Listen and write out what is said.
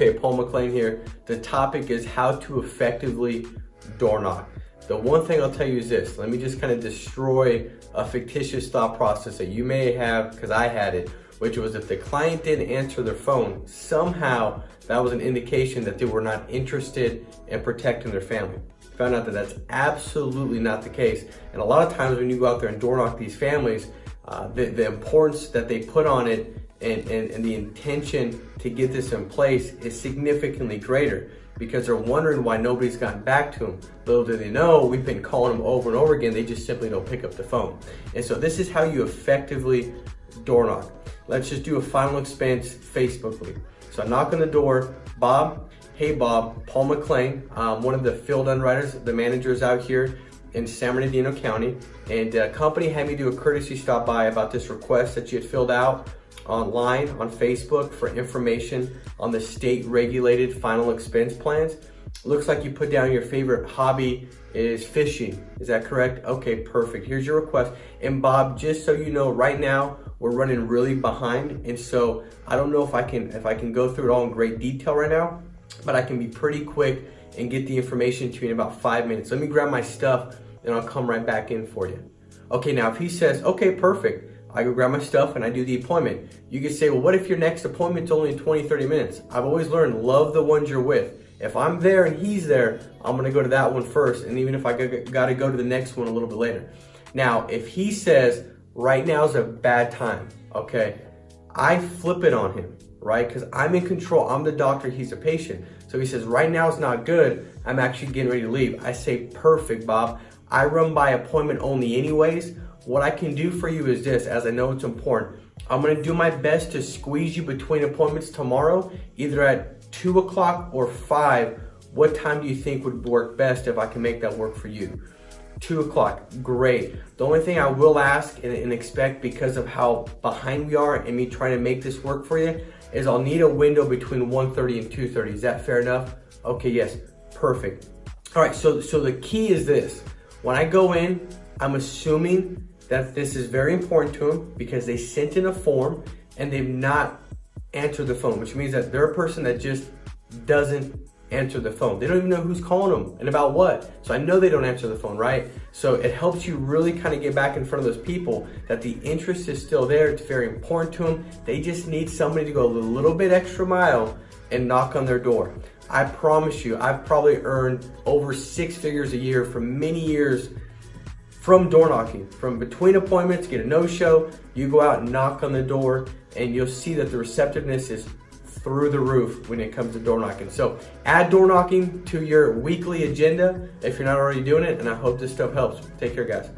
Okay, Paul McLean here. The topic is how to effectively door knock. The one thing I'll tell you is this. Let me just kind of destroy a fictitious thought process that you may have, because I had it, which was if the client didn't answer their phone, somehow that was an indication that they were not interested in protecting their family. Found out that that's absolutely not the case. And a lot of times when you go out there and door knock these families, the importance that they put on it and the intention to get this in place is significantly greater, because they're wondering why nobody's gotten back to them. Little do they know, we've been calling them over and over again, they just simply don't pick up the phone. And so this is how you effectively door knock. Let's just do a final expense Facebook lead. So I knock on the door, Bob, hey Bob, Paul McLean, one of the field underwriters, the managers out here in San Bernardino County, and the company had me do a courtesy stop by about this request that you had filled out online on Facebook for information on the state regulated final expense plans. Looks like you put down your favorite hobby is fishing. Is that correct? Okay, perfect. Here's your request. And Bob, just so you know, right now we're running really behind, and so I don't know if I can go through it all in great detail right now, but I can be pretty quick and get the information to you in about 5 minutes. Let me grab my stuff and I'll come right back in for you. Okay, now if he says, okay, perfect, I go grab my stuff and I do the appointment. You could say, well, what if your next appointment's only in 20, 30 minutes? I've always learned, love the ones you're with. If I'm there and he's there, I'm gonna go to that one first, and even if I gotta go to the next one a little bit later. Now, if he says, right now is a bad time, okay, I flip it on him, right? Because I'm in control, I'm the doctor, he's a patient. So he says, right now is not good, I'm actually getting ready to leave. I say, perfect, Bob. I run by appointment only anyways. What I can do for you is this, as I know it's important. I'm gonna do my best to squeeze you between appointments tomorrow, either at 2 o'clock or 5. What time do you think would work best if I can make that work for you? 2 o'clock, great. The only thing I will ask and expect, because of how behind we are and me trying to make this work for you, is I'll need a window between 1:30 and 2:30. Is that fair enough? Okay, yes, perfect. All right, so the key is this. When I go in, I'm assuming that this is very important to them because they sent in a form and they've not answered the phone, which means that they're a person that just doesn't answer the phone. They don't even know who's calling them and about what. So I know they don't answer the phone, right? So it helps you really kind of get back in front of those people that the interest is still there. It's very important to them. They just need somebody to go a little bit extra mile and knock on their door. I promise you, I've probably earned over 6 figures a year for many years from door knocking. From between appointments, get a no-show, you go out and knock on the door, and you'll see that the receptiveness is through the roof when it comes to door knocking. So add door knocking to your weekly agenda if you're not already doing it, and I hope this stuff helps. Take care, guys.